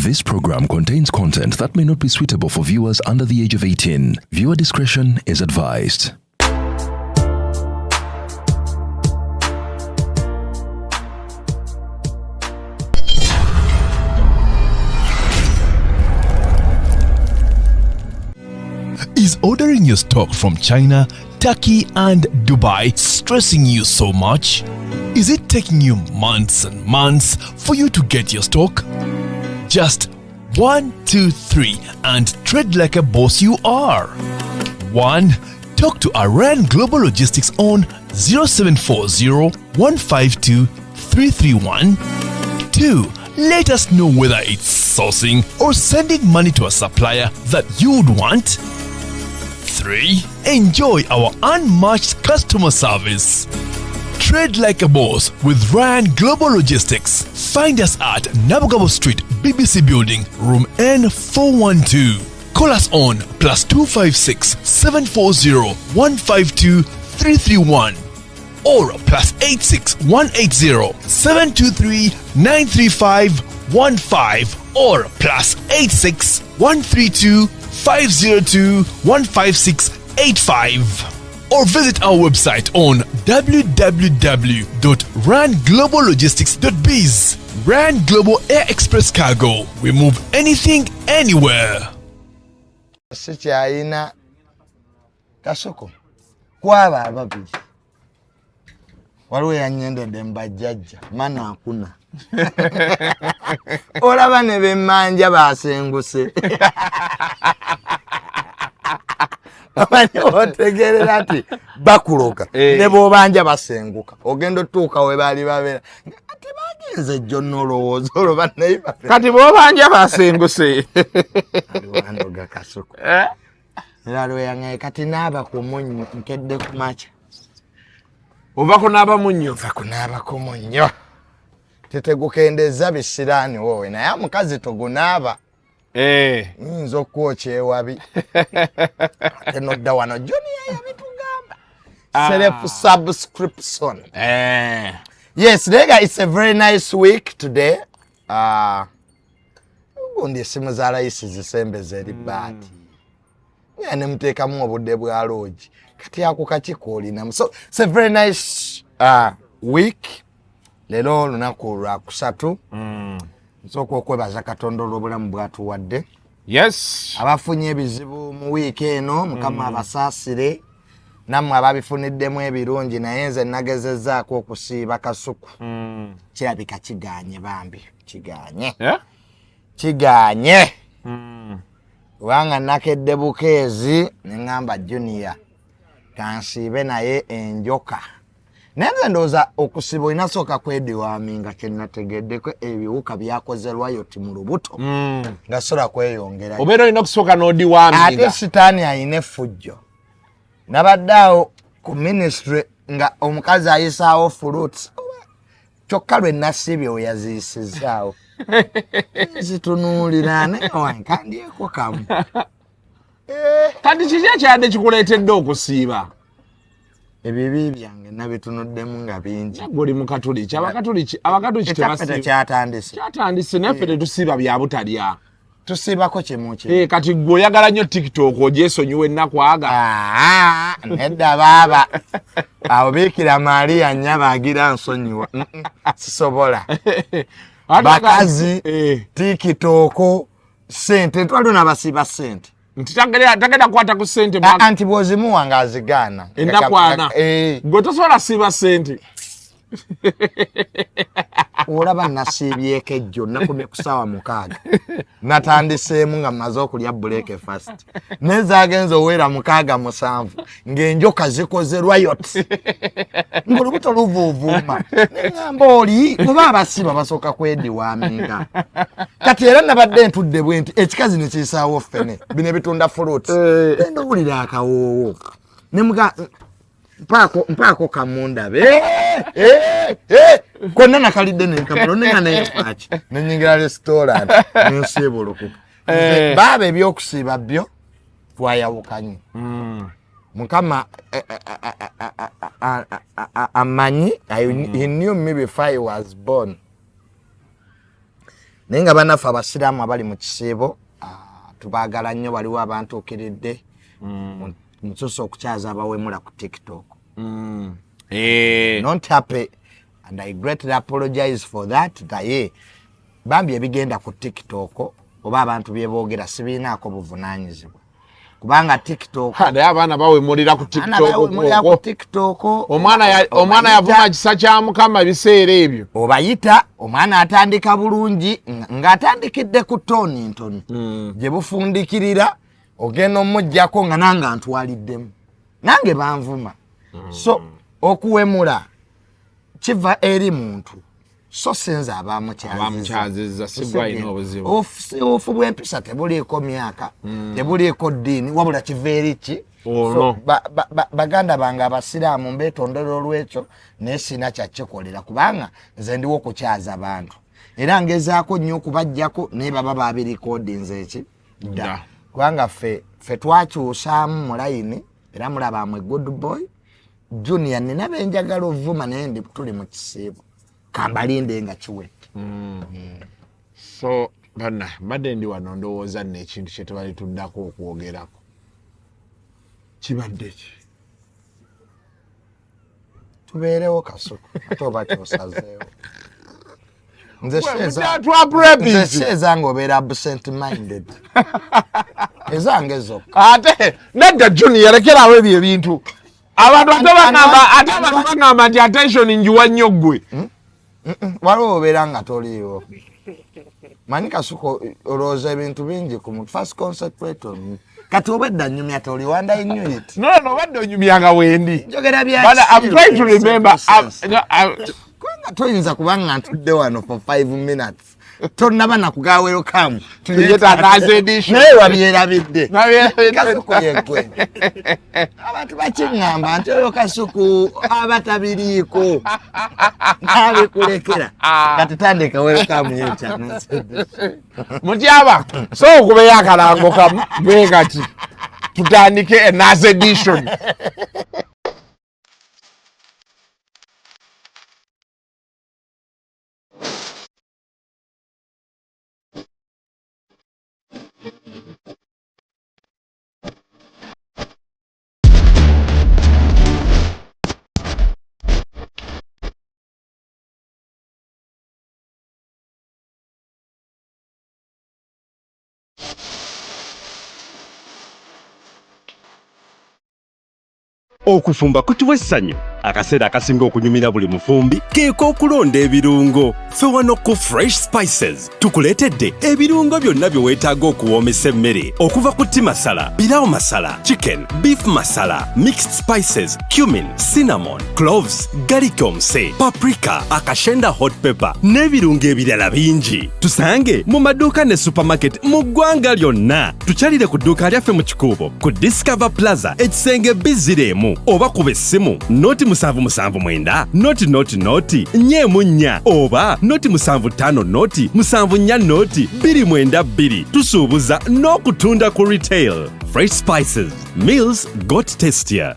This program contains content that may not be suitable for viewers under the age of 18. Viewer discretion is advised. Is ordering your stock from China, Turkey and Dubai stressing you so much? Is it taking you months and months for you to get your stock? Just 1, 2, 3 and trade like a boss you are. 1. Talk to Iran Global Logistics on 0740 152 331. 2. Let us know whether it's sourcing or sending money to a supplier that you would want. 3. Enjoy our unmatched customer service. Trade like a boss with Ryan Global Logistics. Find us at Nabugabo Street, BBC Building, Room N412. Call us on +256 740 152 331 or +86 180 723 935 15 or +86 132 502 15685 or visit our website on www.rangloballogistics.biz. Rand Global Air Express Cargo. We move anything, anywhere. Sichaina kasoko kwaba ababiri waliwo yanyende demba jajja mana akuna olaba ne bemmanja basenguse abanye otegerera ati bakuloka ne bobanja basenguka ogenda otuuka we bali babera ati bagenze jonnolowooza olwo neiba kati bobanja basenguse wandoga kasoko lalo yangaye kati naba ku munyo nkedde ku macha ova kunaba munyo kunaba ku munyo tetegukendeza bisirani wowe naye mukazi togunaba nzo okwocha ewabi enodda wano junior yabitugamba self subscription yes nega, it's a very nice week today. Ubundi esimu za rais zisembeze eri bati yani mutekamu obudde bwa lodge kati ako kakikolina so it's a very nice week. Lero lunaku lwa kusatu nsoko okwebaza Katonda olw'obulamu bwatuwadde. Yes, abafunye ebizibu mu week eno mukama abasaasire namwe ababifuniddemu ebirungi naye nze nagezezzaako okusiiba kasuku kirabika kiganye bambi kiganye kiganye kubanga nakedde bukeezi neŋŋamba junior kansiibe naye enjoka nenze ndowooza okusiba olina sooka kwediwaminga kyenategeddeko ebiwuka byakozelwayo ti mu lubuto nga sola kweyongera obeera olina okusooka n'odiwaminga ate sitaani ayina effujjo. Nabaddawo ku ministry nga omukazi ayisaawo fruits kyokka lwe nasibye we yaziyisizaawo zitunuulira naye wankandyeko kamu kati kiki ekyadde kikuleetedde okusiiba? Ebibi byange nabitunuddemu nga bingi. Guli mu Katoliki. Abakatoliki tebasiiba. Kyatandise naffe tetusiiba bya butalya. Tusiibako kimu ki. Kati gwe oyagala nnyo TikTok ogyesonyiwa ennakwaga. Nedda baaba. Awo Bikira Maria nnyaba agira nsonyiwa. Sisobola. Bakazi TikTok sente twaliwo n'abasiiba sente. Nti tagenda kwata ku sente anti bwozimuwa ng'azigaana. Ennakwana. Gwe tosobola siiba sente. Olaba nasiibyeko ejjo nakomye ku ssaawa 6 natandiseemu nga mmaze okulya breakfast nezaagenza owera 6-7 ng'enjoka zikoze riot ng'olubuto luvuuvuuma neŋŋamba oli kuba abasiba basooka kwediwaminga kati era nabadde ntudde bwe nti ekikazi ne kiyisaawo ffene bino ebitunda fruit endowulira akawoowo nemuga mpaako kamundabe konna nakalidde nenkamalo nenga nayefaki nenyingira restaurant nensiibulukuka baaba ebyokusiiba byo twayawukanye mukama amanyi he knew me before I was born naye nga bannaffe abasiraamu abali mu kisiibo tubaagala nnyo waliwo abantu okiridde mususse okukyaza abawemula ku TikTok. Not happy and I greatly apologize for that. Naye bambi ebigenda ku TikTok oba abantu byeboogera sibiinaako buvunaanyizibwa kubanga TikTok naye abaana bawemulira ku TikTok omwana yavuma kisa kya Mukama ebiseera ebyo obayita omwana atandika bulungi ng'atandikidde ku tooni ntono gye bufundikirira ogenda omuggyako nga nange ntwaliddemu nange banvuma so okuwemula kiva eri muntu so senza abamukyazizza sigwa ino obuzibu ofu bw'empisa tebuliiko myaka tebuliiko ddiini wabula kiva eri ki baganda bange abasiraamu mbeetondera olw'ekyo naye sina kyakikolera kubanga nze ndiwo okukyaza abantu era ngezaako nnyo okubaggyako naye baba babirikodinze eki dda kubanga ffe twakyusaamu mu layini era mulabaamu good boy junior nina benjagala ovuma naye ndi tuli mu kisiibo kambalinde nga kiwedde. So bana mbadde ndi wano ndowooza nno ekintu kye tubali tuddako okwogerako kibadde ki tubeerewo Kasuku ate oba kyosazeewo nze ezange obeera absent minded ezange zokka ate nedda junior yalekerawo ebyo ebintu abantu ate bagamba nti attention njiwa nnyo ggwe waliwo obeera nga toliiwo manyi Kasuku olowooza ebintu bingi ku first concentrate on me kati obedda nnyumya toli wanda inuit no obadde onyumyanga wendi njogera I'm trying to remember kubanga toyinza kubanga ntudde wano for 5 minutes tonnaba nakugaa welcome tuyeta naze edition naye wabyerabidde Kasuku yeggwe abantu bakiŋŋamba nti oyo Kasuku aba tabiriiko nabikulekera kati tandika welcome yekyana mutyaba so okubeyo akalango kamu bwe kati tutandike enaze edition. Okufumba kutuwa essanyu akaseera akasinga okunyumira buli mufumbi keeko okulonda ebirungo ffe wano ku Fresh Spices tukuleetedde ebirungo byonna bye weetaaga okuwoomesa emmere okuva ku tea masala, pilau masala, chicken, beef masala, mixed spices, cumin, cinnamon, cloves, garlic omuse, paprika, akashenda hot pepper n'ebirungo ebirala bingi tusange mu maduuka ne supermarket mu ggwanga lyonna tukyalire ku dduuka lyaffe mu Kikuubo ku Discover Plaza ekisenge B0 oba kuba essimu noti 779 noti nyemunya oba noti 75 noti 74 noti 292 tusuubuza n'okutunda ku retail. Fresh Spices, meals got tastier.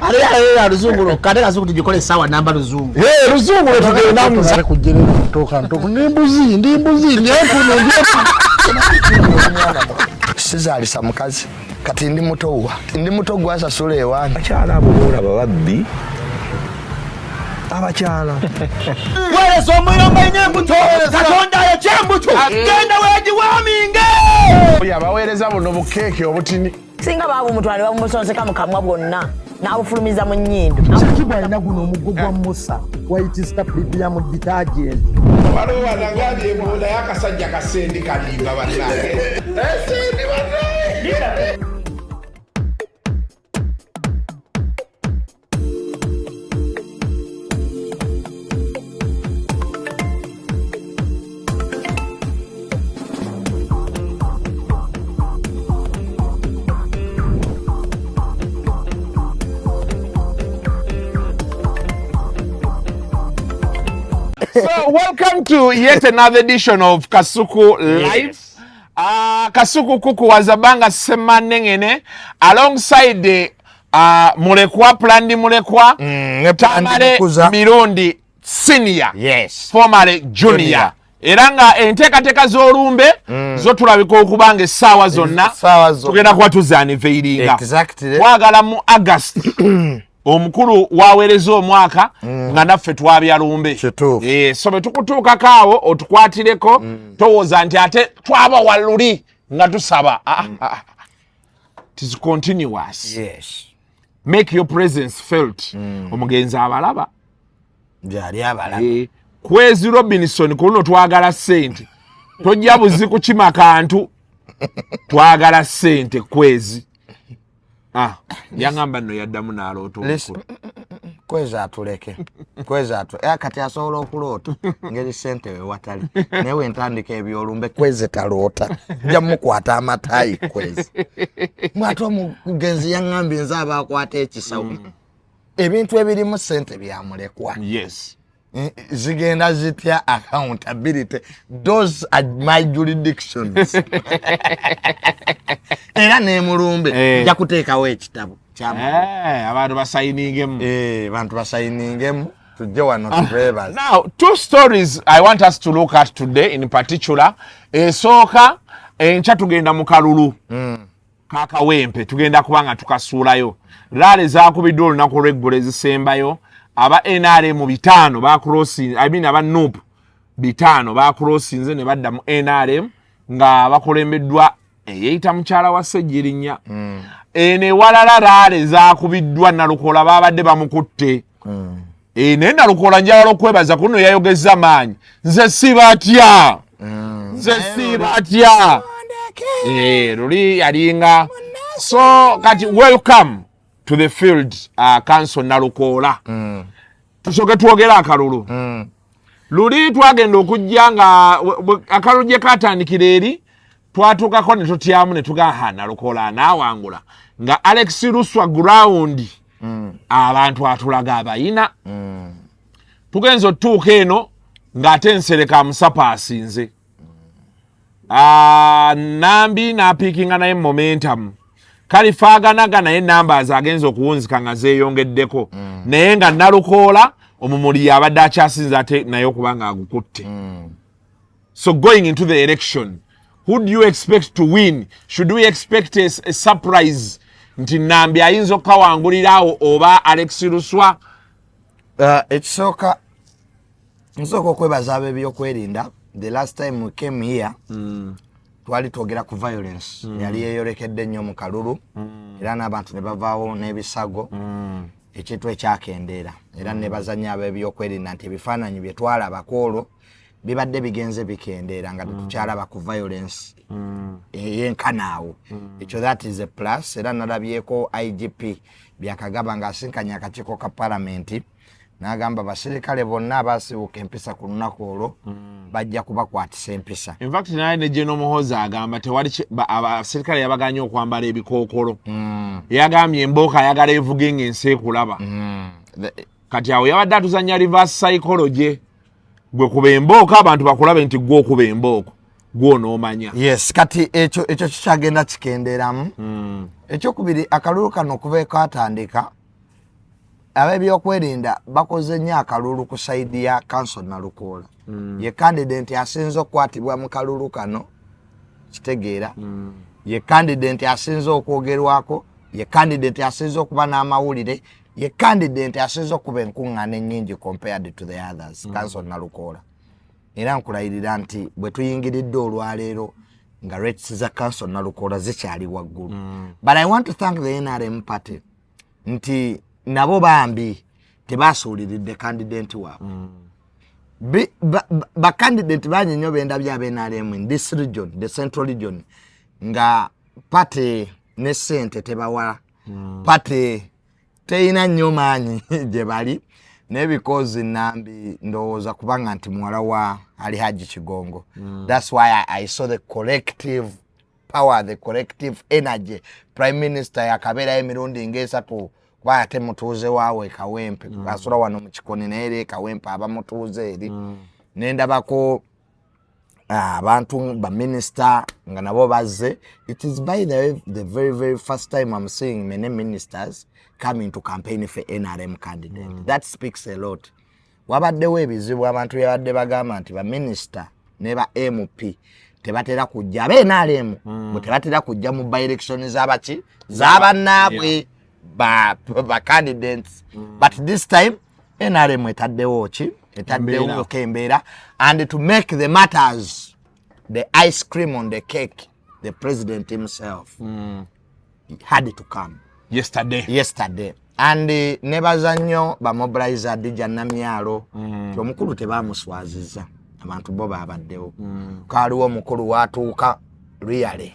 Aliya luzungu kade Kasuku tujikole sawa namba luzungu. Luzungu tugenda muze kujira kutoka ntoko ndimbuzi nyefuno ndyefu. Sizalisa mukazi kati ndi muto gwasasula ewange abakyala abo boolaba babbi abakyala wereso omuyomba enyembuto katonda yekyembuto genda wegiwaminge yabaweereza buno bukeeke obutini singa babu mutwale bamusonseka mukamwa bwonna n'abufulumiza mu nnyindo kibwa alina guno omuggo gwa musa wayitista premium detergent waliwo wanagambye ebola y'akasajja kasendi kalimba bannange esendi bannange. So welcome to yet another edition of Kasuku Live. Kasuku Kuku wazabanga semanengene alongside the mulekwa Plandi mulekwa Tamale Mirundi Senior, yes, formerly Junior. era nga enteekateeka z'olumbe zo tulabika okuba nga essaawa zonna tugenda kuba tuzaaniveiringa twagala mu August omukulu waweereza omwaka nga naffe twabya lumbe so bwe tukutuukako awo otukwatireko towooza nti ate twaba waluli nga tusaba it is continuous. Yes. Make your presence felt. Omugenzi abalaba gyali abalaba Kwezi Robinson kuno twagala ssente tojja buzi kukima kantu twagala ssente Kwezi yangamba nno yaddamu n'aloota omukulu Kwezi atuleke kati asobola okuloota ngeri ssente we watali naye wentandika ebyolumbe Kwezi taloota nja mukwata amatayi Kwezi mwate omugenzi yangambye nze aba akwata ekisawo ebintu ebirimu ssente byamulekwa yes zigenda zitya accountability those are my jurisdictions era nemulumbe nja kuteekawo ekitabo abantu basayiningemu abantu basayiningemu tujje wano tubebaza. Now two stories I want us to look at today in particular. Esooka enkya tugenda mu kalulu kakawempe tugenda kubanga tukasuulayo laale zaakubiddwa olunaku lw'eggulo ezisembayo aba NRM 5 bakrossi aba NUP 5 bakrossinze ne badda mu NRM nga bakolembeddwa eyita mukyala wa Ssejjirinya ene walala laale zaakubiddwa Nalukola babadde bamukutte ene Nalukola njala okwebaza kuno yayogeza maanyi nze sibatya luli yalinga so kati welcome to the field council Nalukola tusoke twogera akalulu luli twagenda okujja nga akalulu gye katandikira eri twatuukako ne tutyamu ne tugaa Nalukola anaawangula nga Alex Luswa ground abantu atulaga abayina tugenza otuuka eno ng'ate Nsereka amusapa asinze Nambi n'apiikinga naye momentum kalifaaganaga naye numbers agenza okuwunzika nga zeeyongeddeko naye nga Nalukola omumuli abadde akyasinze ate naye okuba nga agukutte so going into the election who do you expect to win? Should we expect a surprise nti Nambi ayinza okukawangulirawo oba Alex Luswa? Ekisooka nsooka okwebaza ab'ebyokwerinda. The last time we came here twali twogera ku violence yali yeeyolekedde nnyo mu kalulu era n'abantu ne bavaawo n'ebisago ekintu ekyakendeera era ne bazanya ab'ebyokwerinda nti ebifaananyi bye twalabako olwo bibadde bigenze bikendeera nga tetukyalaba ku violence yenkanaawo ekyo that is a plus era nalabyeko IGP byakagaba ng'asinkanya akakiiko ka palamenti n'agamba basirikale bonna abaasibuka empisa ku lunaku olwo bajja kubakwatisa empisa. In fact naye ne General Muhoozi agamba tewali abasirikale yabaganya okwambala ebikookolo yagambye embooka ayagala evuge ng'ensi ekulaba kati awo yabadde atuzanya reverse psychology gwe kuba embooka abantu bakulabe nti gwe okuba embooko gw'onoomanya. Yes kati ekyo kikyagenda kikendeeramu. Ekyokubiri akalulu kano okuva katandika ab'ebyokwerinda bakoze nnyo akalulu ku saidi ya council Nalukola ye candidate asinze okukwatibwa mu kalulu kano kitegeera ye candidate asinze okwogerwako ye candidate asinze okuba n'amawulire ye candidate asinze okuba enkuŋŋaana ennyingi compared to the others council Nalukola era nkulayirira nti bwe tuyingiridde olwaleero nga rates za council Nalukola zikyali waggulu but I want to thank the NRM party nti nabo bambi tebasuuliridde candidate waabwe ba candidate bangi nnyo bendabye ab'NRM in this region the central region nga party ne ssente tebawa party teyina nnyo maanyi gye bali naye because Nambi ndowooza kubanga nti muwala wa Ali Haji Kigongo that's why I saw the collective power the collective energy prime minister yakabeerayo emirundi ng'esatu kuba ate mutuuze waawe Kawempe asula wano mu Kikoni naye Kawempe aba mutuuze eri nendabako abantu ba minister nga nabo bazze. It is by the very very first time I'm seeing many ministers coming to campaign for NRM candidate. That speaks a lot. Wabaddewo ebizibu abantu yabadde bagamba nti ba minister ne ba MP tebatera kujja NRM tebatera kujja mu by election z'abannaabwe ba candidates but this time NRM etaddewo embeera and to make the matters the ice cream on the cake the president himself had to come yesterday and nebaza nnyo bamobilize Dija Namyalo omukulu tebamuswaziza abantu bo babaddewo kaaliwo omukulu watuuka really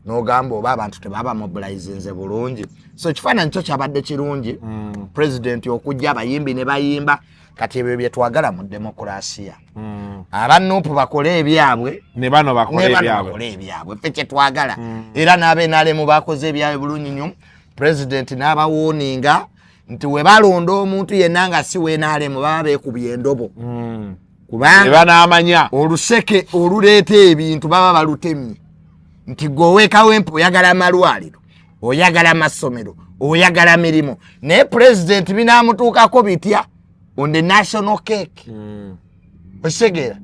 n'ogamba oba abantu tebaba mobilize nze bulungi so kifaananyi kyo kyabadde kirungi president okujja abayimbi ne bayimba kati ebyo bye twagala mu demokrasiya abannupu bakole ebyabwe ne bano bakole ebyabwe ffe kye twagala era n'abenaalemu bakoze ebyabwe bulungi nnyo president n'abawooninga nti we balonda omuntu yenna nga si weenaalemu baba beekubye endobo kubanga n'amanya oluseke oluleeta ebintu baba balutemye nti gweweekawempe oyagala amalwaliro oyagala amasomero oyagala mirimu naye president binaamutuukako bitya on the national cake osegera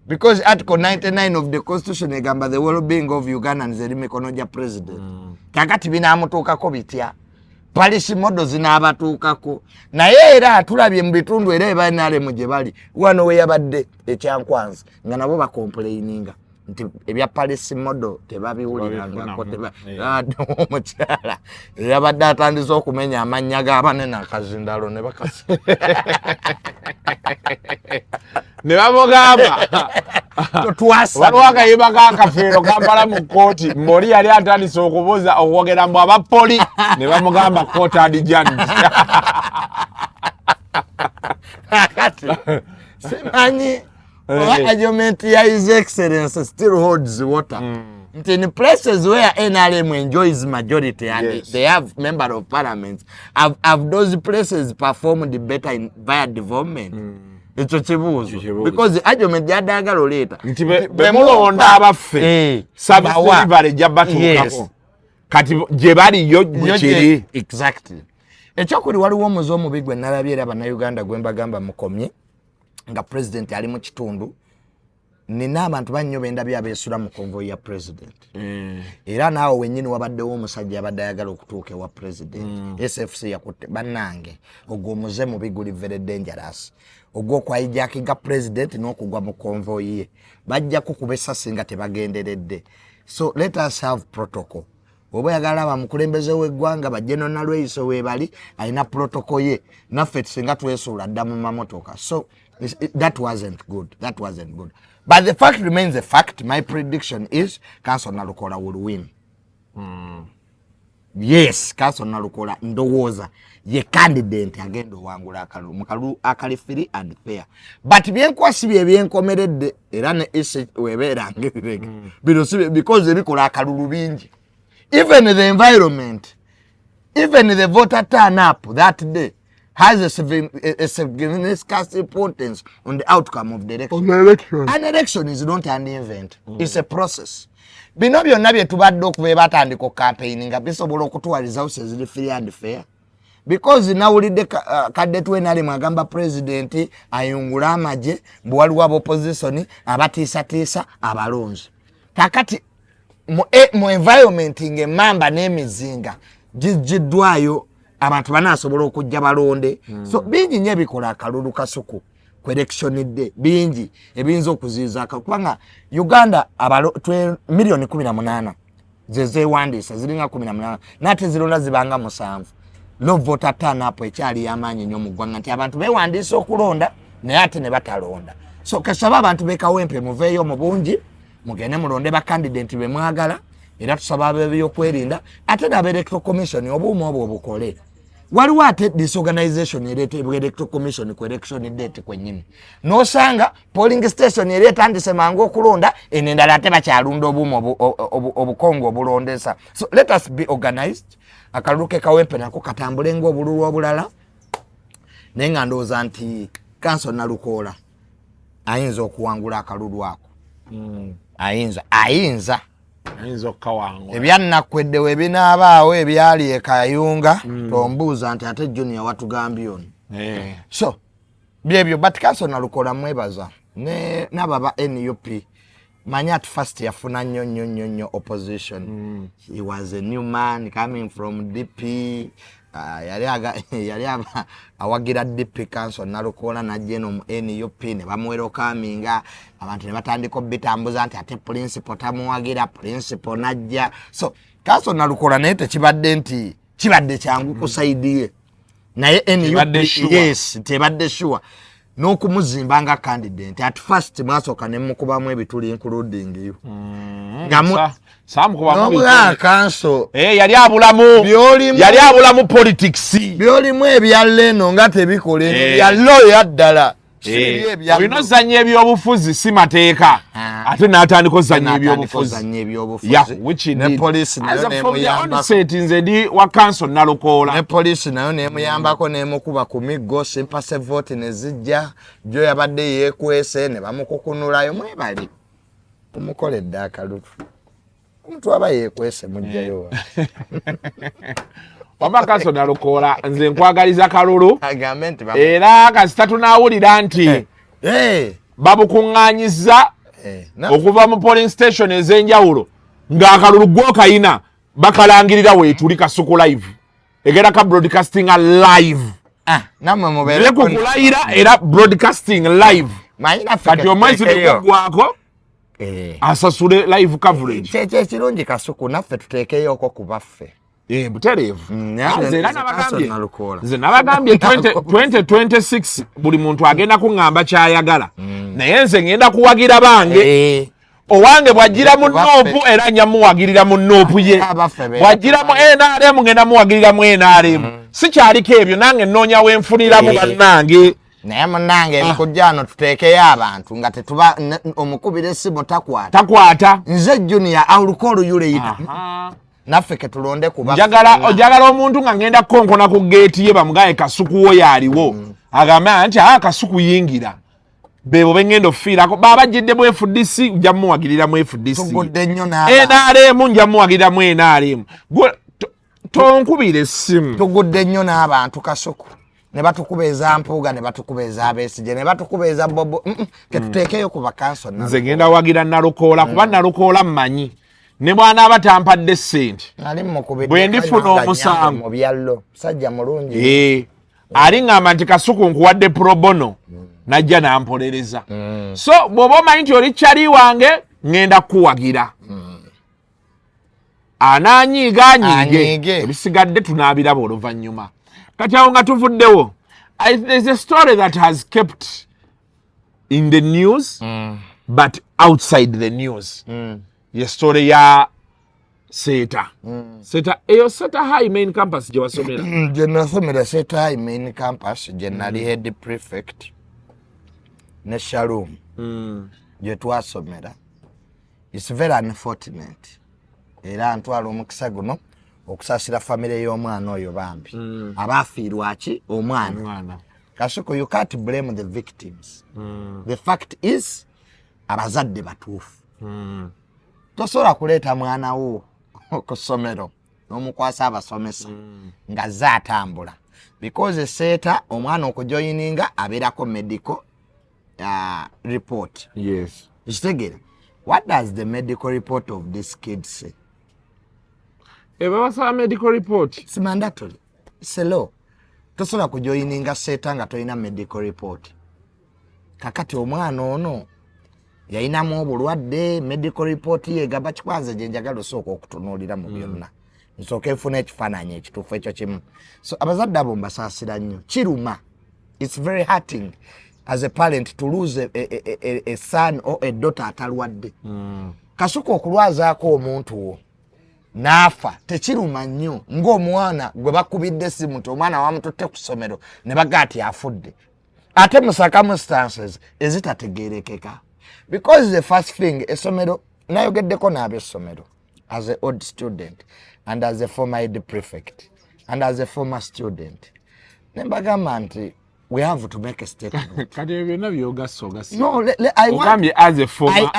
because article 99 of the constitution egamba the well-being of Ugandans eri mikono gya president kakati binaamutuukako bitya policy model zinaabatuukako naye era tulabye mu bitundu era ebanaalemu gye bali wano we yabadde ekyankwanzi nga nabo bakomplaininga nti ebya policy model tebabiwulirangako omukyala yabadde atandise okumenya amannya g'abanene akazindalo ne bakasi ne bamugamba waliwo akayimba k'akafeero kampala mu kkooti mboli yali atandise okubuuza okwogera mbu abapoli ne bamugamba court adjourned kati simanyi argument ya His Excellency still holds water. In places where NRM enjoys majority and they have member of parliament, have those places performed better via development? Ekyo kibuuzo because the argument yadagala later nti bemulonda abaffe service delivery jabatuukako kati gye baliyo kiri exactly ekyokuli waliwo omuze omubi gwe nalabye era bannayuganda gwe mbagamba mukomye nga president ali mu kitundu nina abantu bannyo bendabye abeesula mu konvoyi ya president era naawe wennyini wabaddewo omusajja abadde ayagala okutuuka ewa president SFC yakutte bannange ogwo omuze mubi guli very dangerous ogw'okwayijakinga president n'okugwa mu konvoyi ye bajja kukuba essasi nga tebagenderedde so let us have protocol oba yagala bamukulembeze w'eggwanga bajjeno nalweyiso weebali alina protocol ye naffe tusinga twesuula dda mu mamotoka so that wasn't good but the fact remains the fact. My prediction is Council Nalukola will win. Yes, Council Nalukola ndowooza ye candidate agenda owangula mukalu akali free and fair but byenkwasi byenkomeredde era ne ise webeera ngirege because ebikola akalulu bingi even the environment even the voter turn up that day has a significant importance on the outcome of the election. An election is not an event. It's a process. Bino byonna bye tubadde okuba batandika campaigning nga bisobola okutwaliza ziri free and fair. Because nawulidde kadde twenali mwagamba president ayungula amagye mbu waliwo opposition abatiisatiisa abalonzi. Kakati mu environment ng'emmamba n'emizinga giddwayo abantu banasobola okujja balonde so bingi nnyo ebikola akalulu kasuku ku election day bingi ebiyinza okuziiza kubanga Uganda milioni 18 zezeewandiisa ziringa 18 nate zirona zibanga 7 low voter turn up ekyali y'amaanyi nnyo mu ggwanga nti abantu beewandiisa okulonda naye ate ne batalonda so kasaba abantu beekawempe muveeyo mu bungi mugende mulonde bakandidenti be mwagala era tusaba ab'ebyokwerinda ate n'Electoral Commission obuuma obwo obukole waliwo ate disorganization ereeta Electoral Commission ku election date kwennyini n'osanga polling station ereeta ndise mangu okulonda enendala ate bakyalunda obuuma obukongo obulondesa so let us be organized akalulu ke kawempe nako katambule ng'obululu obulala naye nga ndowooza nti Council Nalukola ayinza okuwangula akalulu ako ayinza okukawangula ebyannakweddewo ebinaabaawo ebyali ekayunga tombuuza nti ate junior watugambye ono so byebyo but Council Nalukola mwebaza n'ababa NUP manya at first yafuna nnyo opposition. He was a new man coming from DP. Yali awagira DP council nalukola najeno mu NUP ne bamuwera okaminga abantu ne batandika bitambuza nti ate principal tamuwagira principal najja. So council nalukola naye tekibadde nti kibadde kyangu kusaidie naye NUP yes tebadde sure n'okumuzimba nga candidate at first mwasooka ne mukubamu ebituli including you samukubamu council yali abulamu politics byolimu ebyaleno nga tebikole yallo yaddala oyinozanya ebyobufuzi si mateeka ate n'atandika ozanya ebyobufuzi ne police nayo nze ndi wa council nalukoola ne police nayo nemuyambako nemukuba ku miggo sympathy vote ne zijja jo yabadde yeekwese ne bamukukunulayo mwebali tumukoledde akalutu omuntu aba yeekwese mujjayo waba council nalukoola nze nkwagaliza kalulu era kasita tunaawulira nti babukuŋŋaanyiza okuva mu polling station ez'enjawulo ng'akalulu gw'okayina bakalangirira weetuli Kasuku live egera ka broadcasting live naye kukulayira era broadcasting live kati omwezi negugwako asasule live coverage kyekirungi Kasuku naffe tuteekeyoko ku baffe butereevu nze nabagambye 2026 buli muntu agenda kuŋŋamba kyayagala naye nze ngenda kuwagira bange owange bw'ajjira mu noopu era nyamuwagirira mu noopu ye bw'ajjira mu NRM ngenda muwagirira mu NRM sikyaliko ebyo nange nnoonya wenfuniramu bannange naye munnange ebikujjano tuteekeyo abantu nga tetuba omukubira essimu takwata nze junior awulukolu yuleita naffe ketulonde kuba ojagala omuntu nga ngenda konkona ku geeti ye bamugaye Kasuku wo yaaliwo agamba nti Kasuku yingira bebo bengenda ofiirako baba jidde mu FDC ujja muwagirira mu FDC tugudde nnyo NRM njja muwagirira mu NRM tonkubira essimu tugudde nnyo n'abantu Kasuku ne batukuba ezampuuga ne batukuba ez'abeesigye ne batukuba eza bobo ketuteekeyo ku bakanso nze ngenda wagira Nalukoola kuba Nalukoola mmanyi ne bwana abatampadde ssente bwe ndifuna omusango mu byallo musajja mulungi ali ngamba nti Kasuku nkuwadde pro bono najja nampolereza so bw'oba omanyi nti oli kyali wange ngenda kuwagira ananyiiga ebisigadde tunaabiraba oluvannyuma kati awo nga tuvuddewo there's a story that has kept in the news but outside the news ye story ya Seta eyo Seta High Main Campus gye wasomera gye nasomera Seta High Main Campus gye nali head prefect ne Shalom gye twasomera it's very unfortunate era ntwala omukisa guno okusasira family y'omwana oyo bambi abaafiirwa ki omwana Kasuku you can't blame the victims the fact is abazadde batuufu tosobola kuleeta mwana wo ku ssomero n'omukwasa abasomesa nga ze atambula because Seta omwana okujoyininga abeerako medical report ekitegeera what does the medical report of this kid say basaba medical report it's mandatory it's a law tosobola kujoyininga Seta nga tolina medical report kakati omwana ono yayinamu obulwadde medical report ye gaba kikwanze gye njagala osooka okutunuulira mu byonna nsooka efuna ekifaananyi ekituufu ekyo kimu so abazadde abo mbasaasira nnyo kiruma it's very hurting as a parent to lose a son or a daughter atalwadde Kasuku okulwazaako omuntu wo n'afa tekiruma nnyo ng'omwana gwe bakubidde essimu nti omwana wamututte ku ssomero ne bagaa ati afudde ate mu circumstances ezitategeerekeka because the first thing essomero nayogeddeko n'ab'essomero as a old student and as a former head prefect and as a former student ne mbagamba nti we have to make a statement. Kati byonna byogassa ogassa. No, I want as a former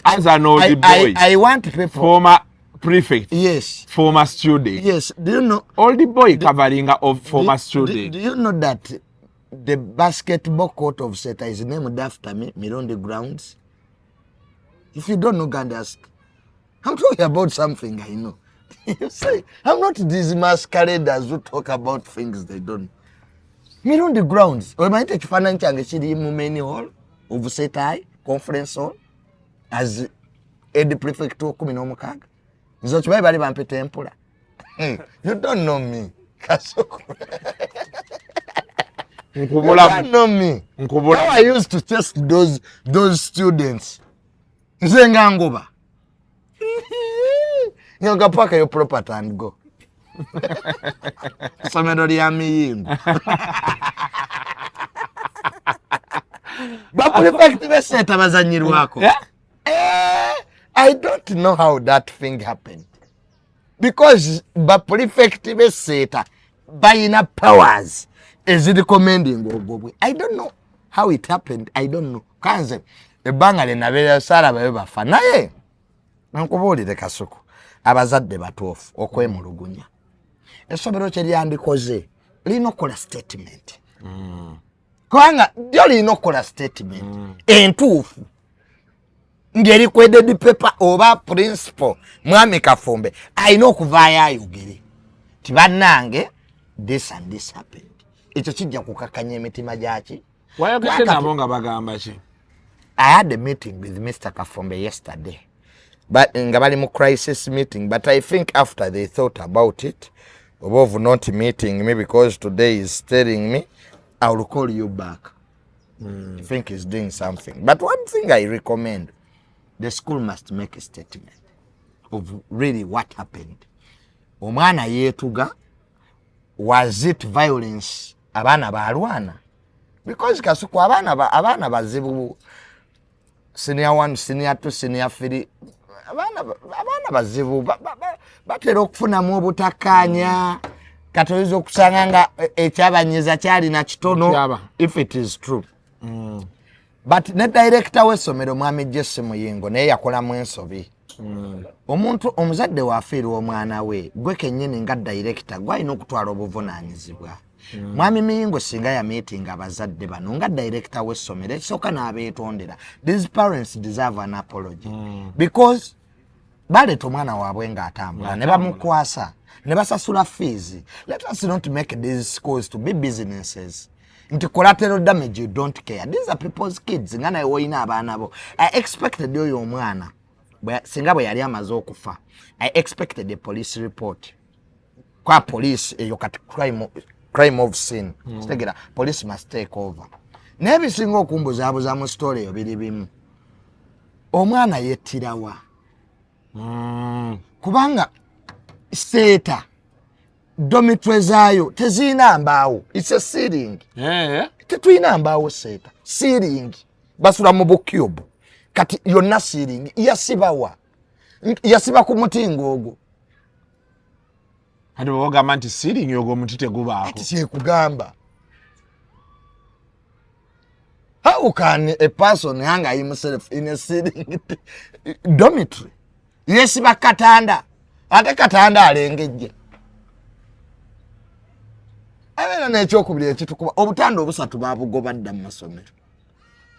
as an old boy. I want people former prefect. Yes. Former student. Yes. Do you know old boy covering of former student? Do you know that the basketball court of Seta is named after me, Mirundi grounds? If you don't know, God ask. I'm talking about something I know. You say, I'm not these masqueraders who talk about things they don't. Me on the grounds. When I take financial changishiri mu many hall, ovusetai, conference hall, as Ed prefect to come in Omukaga. Nzo chibai bali bampete empula. You don't know me. Kasoko. You don't know me. How I used to test those students. Nzenga ngoba. Nyoga paka your property and go. Somero lya miyingo. But prefect beseta bazanyirwako. I don't know how that thing happened. Because the prefect beseta buying powers is recommending. I don't know how it happened. I don't know. Kanze ebanga linabera sala bafa naye nkubulire Kasuku abazadde batuufu okwemulugunya essomero kye lyandikoze lino kola statement kubanga lyo lino kola statement entuufu ngeri kwededi paper oba principal mwami Kafumbe alina okuvaayo ayogere tibannange this and this happened. Ekyo kijja kukakanya emitima gyaki. Wayogedde nabo nga bagamba ki? I had a meeting with Mr. Kafumbe yesterday. But in Gabalimu crisis meeting, but I think after they thought about it, above not meeting me because today is telling me, I will call you back. I think he's doing something. But one thing I recommend, the school must make a statement of really what happened. Omwana yetuga, was it violence? Abana balwana. Because Kasuku abana bazibu senior 1, senior 2, senior 3 abana bazibu batera okufunamu obutakkaanya katoyiza okusanga nga ekyabanyiza kyali na kitono if it is true. But ne director w'essomero mwami Jesse Muyingo naye yakolamu ensobi. Omuntu omuzadde waafiirwa omwana we gwe kennyini nga director gwalina okutwala obuvunaanyizibwa. Mwami Muyingo singa ya meeting abazadde bano nga director w'essomero ekisooka n'abeetondera. These parents deserve an apology. Because baleeta omwana waabwe ng'atambula ne bamukwasa ne basasula fees. Let us not make these schools to be businesses. Nti collateral damage you don't care. These are people's kids. Nga naye woyina abaana bo. I expected oyo omwana singa bwe yali amaze okufa. I expected a police report. Kwa police eyo kati crime of sin. Stegera police must take over. N'ebisinga okumbuzabuza mu story eyo biri bimu. Omwana yettirawa. Kubanga seta dormitory zaayo tezina mbaawo. It's a ceiling. Tetuyina mbaawo seta. Ceiling. Basula mu bukyobo. Kati yonna ceiling. Yasibawa. Yasiba ku mutingo ogwo. Hadi wogamba nti ceiling ogwo omuti tegubaako. Ati kyekugamba. How can a person hang himself in a ceiling dormitory? Yesiba katanda. Ate katanda alengejje. Abena n'ekyokubiri ekitukuba obutanda obusatu baabugoba dda mu masomero.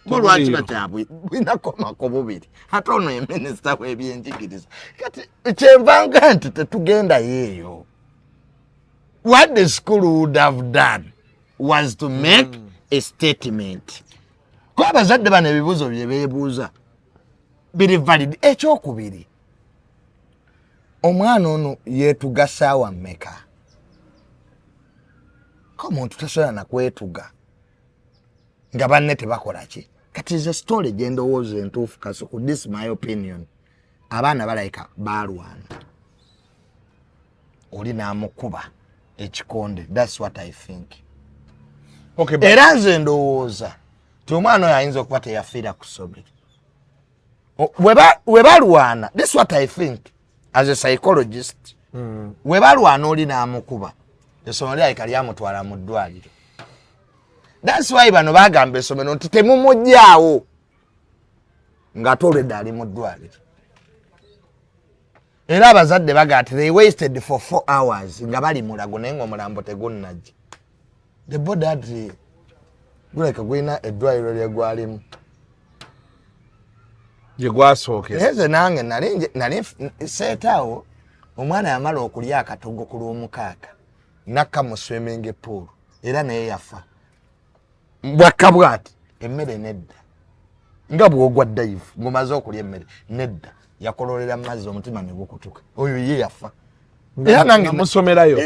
Lwaki bakyabwe binakomako bubiri. Ate ono ye minisita w'ebyenjigiriza. Kati kyenvanga nti tetugenda yeeyo. What the school would have done was to make a statement. Kwa abazadde bano ebibuuzo bye beebuuza biri valid. Ekyokubiri omwana ono yeetuga ssaawa mmeka? Ko omuntu tasobola na kwetuga nga banne tebakola ki? Kati is a story gye ndowooza entuufu Kasuku. This is my opinion. Abaana balayika baalwana. Oli n'amukuba ekikonde. That's what I think. Okay, era nze ndowooza ti omwana oyo ayinza okuba teyafiira ku ssomero. We balwana. This is what I think as a psychologist. We balwana oli n'amukuba essomero lyayika lyamutwala mu ddwaliro. That's why bano bagamba essomero nti temumuggyaawo ng'ate olwedde ali mu ddwaliro. Era abazadde bagaa ti they wasted for 4 hours nga bali mulago naye ng'omulambo tegunnajja. The body had guleka gwina eddwaliro lye gwalimu. gye gwasookera eze nange nali seetaawo omwana yamala okulya akatogo ku lw'omukaaga nakka mu swimming pool era naye yafa bwakka bwati emmere nedda nga bwogwa daivu ng'omaze okulya emmere nedda yakololera mu mazzi omutima ne gukutuka oyo ye yafa era nange musomerayo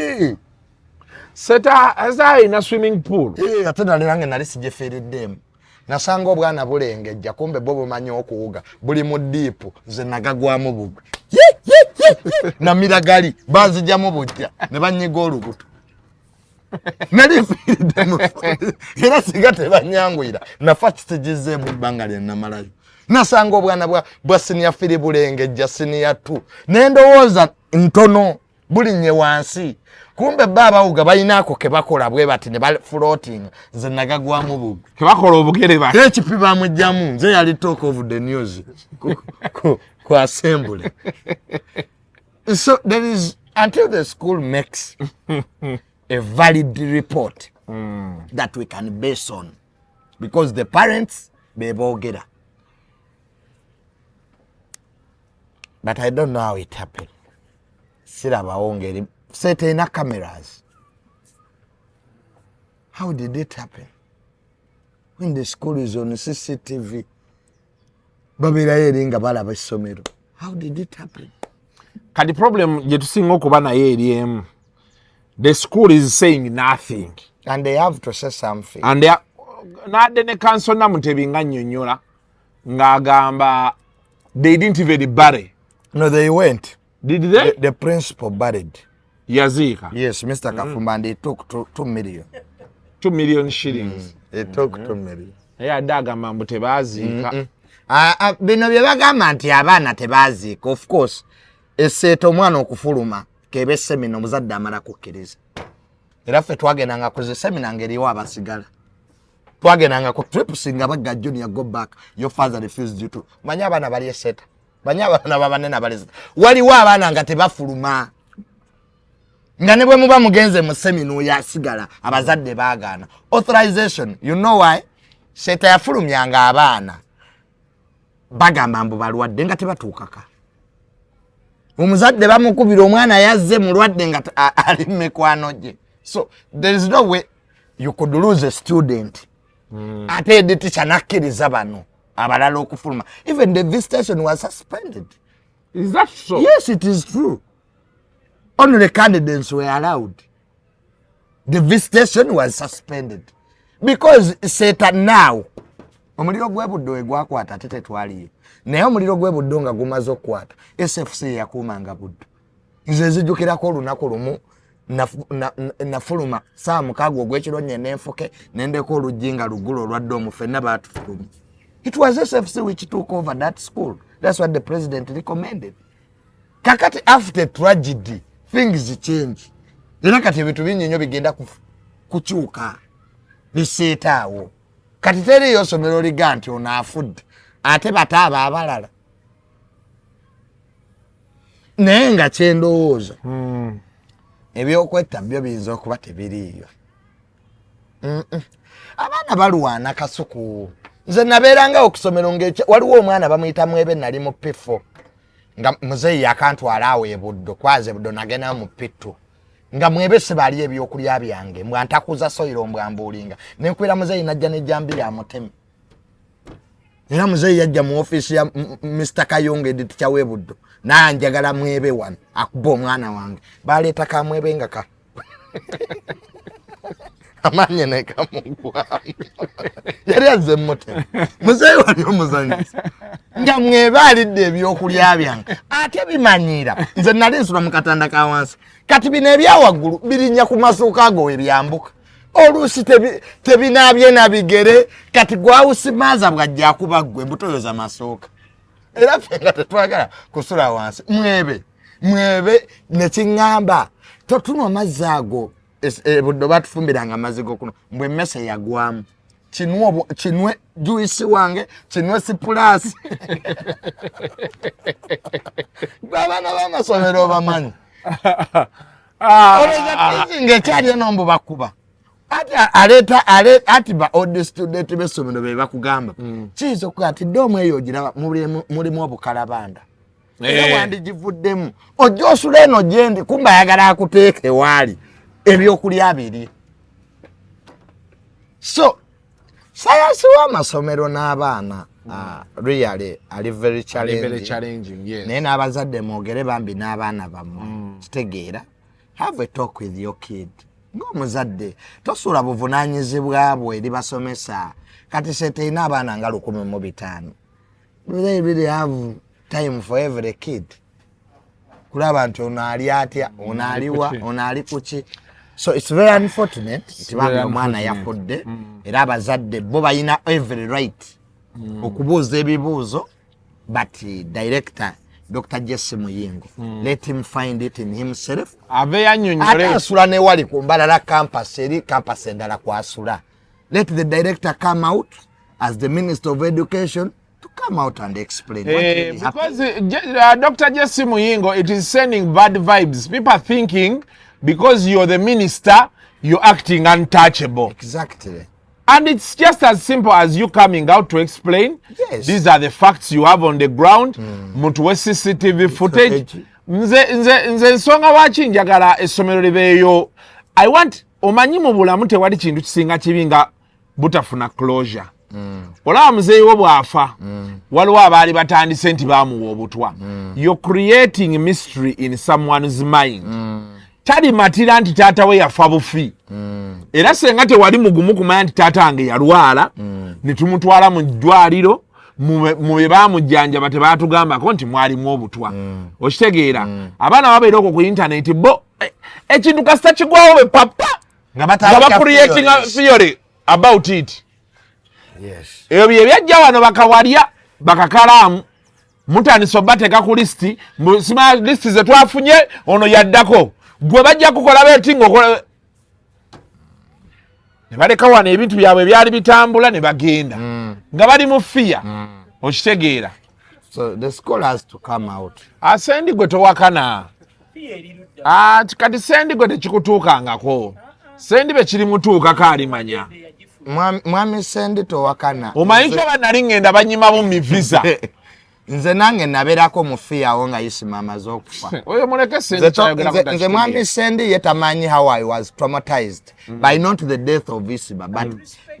Seta azayina swimming pool ate nange nali sijefiiriddemu nasanga obwana bulengejja kumbe bo bumanyi okuwuga buli mu diipu nze nagagwamu bugwe namiragali banzijjamu bujja ne banyiga olubuto nali fiiriddemu era singa tebanyangwira nafa kitegezeemu ebbanga lye namalayo nasanga obwana bwa siniya firi bulengejja siniya 2 nendowooza ntono bulinye wansi kumbe babawuga balinaako kebakola bwe bati ne floating nze nagagwamu bugwe kebakola obugere bati ekipi bamugjamu nze yali talk of the news ku assembly. So there is until the school makes a valid report that we can base on because the parents bebogera, but I don't know how it happened. Siraba ongeri certain cameras. How did it happen? When the school is on CCTV, babira yeringa balaba essomero. How did it happen? Kati problem gye tusinga okuba naye eri emu. The school is saying nothing. And they have to say something. And they are nadde ne council Namutebi nga nnyonnyola ng'agamba they didn't even bury. No, they went. Did they? The principal buried. Yazika. Yes, Mr. Kafumba, and they took 2 million. 2 million shillings. They took 2 million. Yeah, adagamba mbu tebaziika. Bino bye bagamba nti abaana tebaziika. Of course, esseeta omwana okufuluma kebe semina omuzadde amala kukkiriza. Era ffe twagendanga ku zi semina ng'eriwo abasigala. Twagendanga ku trips nga bagga junior go back. Your father refused you to. Manyi abaana bali esseeta. Manyi abaana babanene bali esseeta. Waliwo abaana nga tebafuluma. Nga ne bwe muba mugenze mu semina yasigala abazadde baagaana. Authorization, you know why? Seeta yafulumyanga abaana. Bagamba mbu balwadde nga tebatuukaka. Omuzadde bamukubira omwana yazze mulwadde nga ali mikwano gye. So there is no way you could lose a student. Ate the teacher nakkiriza bano abalala okufuluma. Even the visitation was suspended. Is that so? Yes, it is true. Only the candidates were allowed. The visitation was suspended. Because Satan now, omuliro gw'ebuddo egwakwata tete twaliyo. Naye omuliro gw'ebuddo nga gumaze okukwata, SFC yakuumanga buddo. Nze nzijjukirako olunaku lumu nafuluma saa 6 ogw'ekiro nenfuke nendeko oluggi nga luggula olwadde omu ffenna baatufuluma. It was SFC which took over that school. That's what the president recommended. Kakati after tragedy, things change. Era kati ebintu bingi nnyo bigenda kukyuka. Biseetaawo. Kati teriyo ssomero liga nti ono afudde ate bataaba abalala. Naye nga kyendowooza ebyokwetta byo biyinza okuba tebiriiyo. Abaana balwana kasuku. Nze nabeeranga okusomero waliwo omwana bamuyita Mwebe nali mu P4 nga muzeeyi yakantwala awo ebuddo kwaze buddo nagenda mu P2 nga Mwebe sibali ebyokulya byange mbwa ntakuza soyiro mbwambulinga nenkwera muzeeyi najja nejjambi ya mutemi. Era muzeeyi yajja mu office ya Mr. Kayonge editicha webuddo nanjagala Mwebe wano akuba omwana wange baleeta ka Mwebe nga ka amanye nekamugwamu yali azze mutemi muzeeyi wali omuzanyisa nga Mwebe alidde ebyokulya byange ate bimanyira nze nali nsula mu katanda ka wansi kati bino ebyawaggulu birinnya ku masuuka ago ebyambuka oluusi tebinaabye na bigere kati gwawusimaaza bwajja akuba ggwe mbutoyoza masuuka era ffe nga tetwagala kusula wansi Mwebe nekiŋŋamba totunwa mazzi ago buddo batufumbiranga amazzi g'okunywa mbwe emmese yagwamu kinwe juisi wange kinwe sipulaasi abaana b'amasomero bamanyi olowooza tizi ng'ekyali eno mbu bakuba ati ba old student besomero be bakugamba kizo ko ati domo eyo gira mulimu obukalabanda era wandigivuddemu ojosula eno gyendi kumba yagala akuteeke wali ebyokulya abiri so science w'amasomero n'abaana really ali very challenging yes. naye n'abazadde mwogere bambi n'abaana bammwe kitegeera have a talk with your kid ng'omuzadde tosuula buvunaanyizibwa bwe eri basomesa kati seteina abaana nga 1,500 do they really have time for every kid kulaba nti ono ali atya ono aliwa ono ali kuki so it's very unfortunate nti bambi omwana yafudde era abazadde bo balina every right okubuuza ebibuuzo but director Dr. Jesse Muyingo let him find it in himself ave yannyonnyole asula ne wali ku mbalala campus eri campus endala kwasula let the director come out as the Minister of Education to come out and explain what really because Dr. Jesse Muyingo, it is sending bad vibes. People are thinking because you're the minister you're acting untouchable. Exactly. And it's just as simple as you coming out to explain. Yes. These are the facts you have on the ground. Muntu we CCTV footage. Nze nsonga lwaki njagala essomero libeeyo. I want omanyi mu bulamu tewali kintu kisinga kibi nga butafuna closure. Olaba muzeeyi wo bw'afa waliwo abaali batandise nti baamuwa obutwa. You're creating mystery in someone's mind. Talimatira nti taata we yafa bufi. Era senga tewali mugumu kumanya nti taata wange yalwala ne tumutwala mu ddwaliro mu bye baamujjanjaba tebaatugambako nti mwalimu obutwa. Okitegeera abaana babeera okwo ku internet bo ekintu kasita kigwawo be papa nga ba-creating a theory about it. Yes. Ebyo bye byajja wano bakawalya bakakalaamu mutandisa obateeka ku lisiti sima lisiti ze twafunye ono yaddako gwe bajja kukola beti ng'okola ne baleka wano ebintu byabwe byali bitambula ne bagenda nga bali mu fiya okitegeera. So the school has to come out. Sendi gwe towakana kati sendi gwe tekikutuukangako sendi be kiri mutuukako alimanya mwami sendi towakana omanyi kyo banali ngenda banyimamu mi visa nze nange nabeerako mu fiya awo nga yisima amaze okufa oyo muleke sendi nze mwami sendi ye tamanyi how I was traumatized by not the death of Isiba but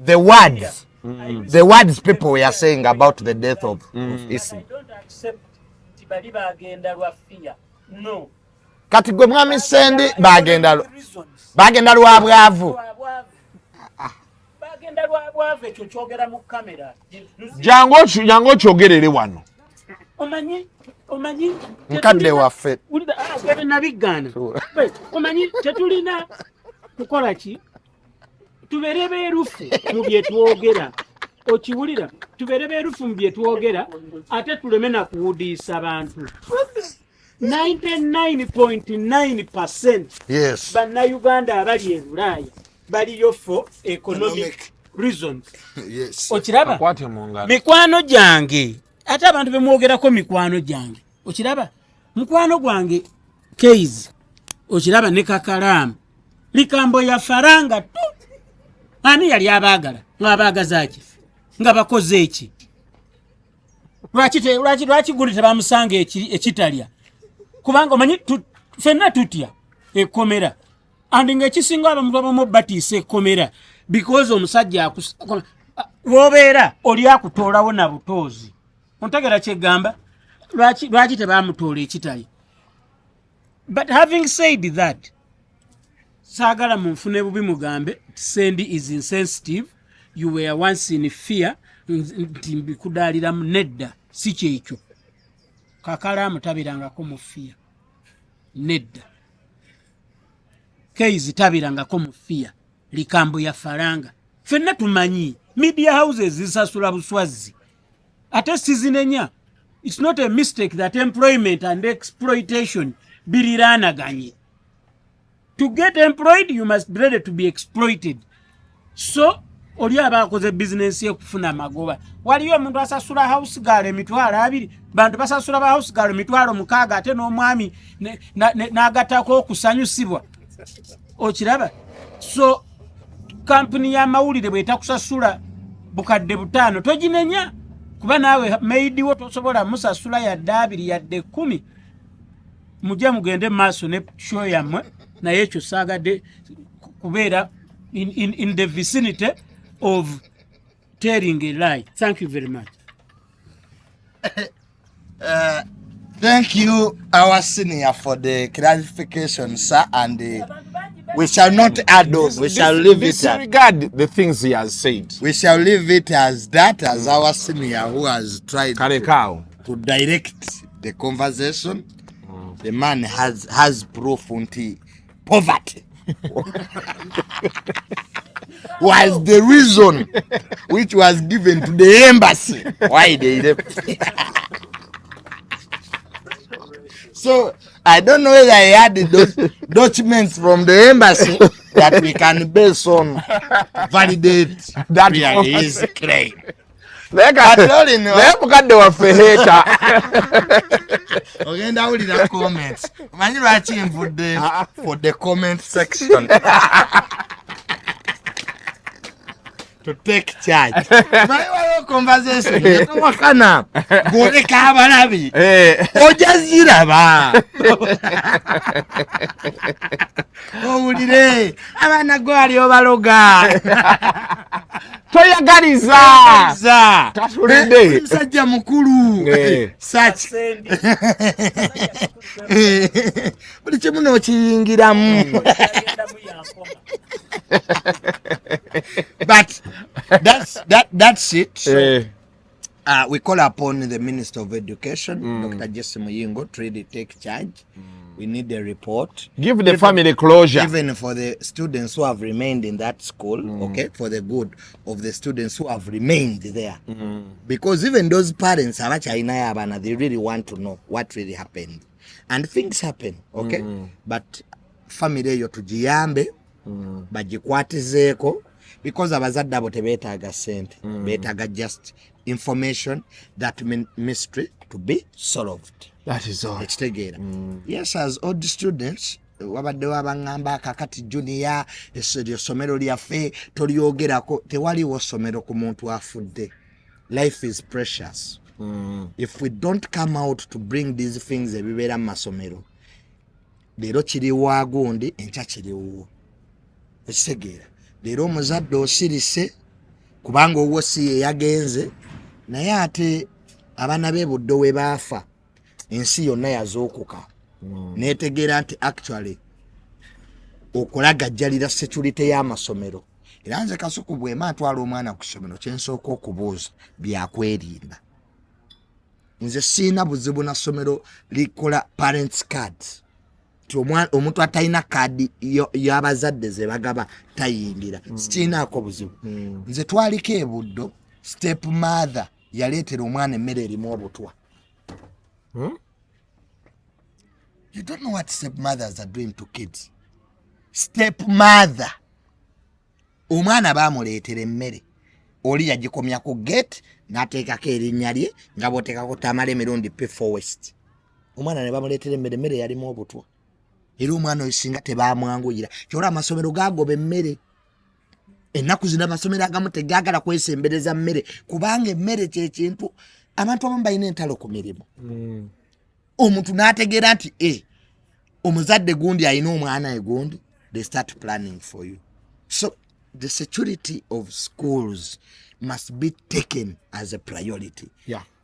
the words people were saying about the death of Isiba. I don't accept tibali bagenda lwa fiya. No. Kati gwe mwami sendi bagenda lwa bwavu. Bagenda lwa bwavu ekyo kyogera mu kamera. Jango kyogerere wano. Omanyi Mukadde waffe. Gwe nabigana. Omanyi tetulina kukola ki? Tubeere beerufu mu bye twogera. Okiwulira? Tubeere beerufu mu bye twogera ate tuleme na kuwudiisa abantu. 99.9% Yes. Bannayuganda abali e Bulaaya baliyo for economic reasons. Yes. Okiraba? Akwate mu ngalo. Mikwano gyange ate abantu bemwogerako mikwano gyange okiraba mukwano gwange Keys okiraba ne Kakalaamu likambo ya faranga tu ani yali abaagala ng'abaagaza ki nga bakoze eki lwaki guli tebamusanga ekitalya kubanga omanyi ffenna tutya ekkomera andi ng'ekisinga abantu abamu batiisa ekkomera because omusajja wobeera oli akutoolawo na butoozi ontegera kyegamba lwaki tebamutoola ekitali. But having said that saagala munfune bubi mugambe Sendi is insensitive, you were once in fear nti mbikudaaliramu nedda si kyekyo. Kakalaamu tabirangako mu fear nedda. Keys tabirangako mu fear likambo ya faranga. Ffenna tumanyi media houses zisasula buswazi ate sizinenya. It's not a mistake that employment and exploitation biriranaganye. To get employed you must be ready to be exploited. So oli abakoze business ye kufuna magoba waliyo omuntu asasula house girl emitwalo 2 bantu basasula ba house girl emitwalo 6 ate n'omwami n'agatako okusanyusibwa okiraba. So kampuni y'amawulire bw'etakusasula bukadde butaano toginenya kuba naawe maidiwo tosobola musasula yadde 2 yadde 10 mujja mugende maaso ne show yammwe naye ekyo saagadde kubeera in the vicinity of telling a lie. Thank you very much. Thank you, our senior, for the clarification, sir, and we shall not add on. We shall leave it. Disregard the things he has said. We shall leave it as that, as our senior who has tried to direct the conversation. The man has proof until poverty was the reason which was given to the embassy why they left. So I don't know whether he had those documents from the embassy that we can base on validate that his claim. Mukadde waffe hater. Ogenda awulira comments. Manyi lwaki nvudde for the comment section. To take charge. Manyi waliwo conversation yatowakana gwoleka abalabi ojja ziraba. Owulire abaana gwali obaloga. Toyagaliza tatulidde musajja mukulu such buli kimu n'okiyingiramu. But that's it. We call upon the Minister of Education, Dr. Jesse Muyingo, to really take charge. We need a report. Give the family closure. Even for the students who have remained in that school, okay, for the good of the students who have remained there. Because even those parents, they really want to know what really happened. And things happen, okay? But family yo tujiyambe, bajikwatizeeko, because abazadde abo tebeetaaga sente, beetaaga just information that mystery to be solved. That is all. Yes, as all the students, wabadde wabangamba kakati junior, essomero lyaffe tolyogerako, tewaliwo ssomero ku muntu afudde. Life is precious. If we don't come out to bring these things ebibeera mu masomero, leero kiriwo agundi, enkya kiriwo. Ekitegeera. Leero omuzadde osirise kubanga owwo si ye yagenze, naye ate abaana b'e Buddo we baafa. Ensi yonna yazookuka. Neetegeera nti actually okulagajjalira security y'amasomero. Era nze Kasuku bw'ema atwala omwana ku ssomero kye nsooka okubuuza byakwerinda. Nze siina buzibu na ssomero likola parents cards. Omuntu atalina kaadi y'abazadde ze bagaba tayingira. Sikiinaako buzibu. Nze twaliko e Buddo, step mother yaleetera omwana emmere erimu obutwa. You don't know what stepmothers are doing to kids. Stepmother. Omwana baamuleetera emmere. Oli yagikomya ku gate n'ateekako erinnya lye nga bw'oteekako Tamale Mirundi P4 West. Omwana ne bamuleetera emmere yalimu obutwa. Era omwana oyo singa tebaamwanguyira. Kyolwa amasomero gaagoba emmere. Ennaku zino amasomero agamu tegaagala kwesembereza mmere kubanga emmere kye kintu abantu abamu balina entalo ku mirimu. Omuntu n'ategeera nti omuzadde gundi alina omwana gundi, they start planning for you. So the security of schools must be taken as a priority.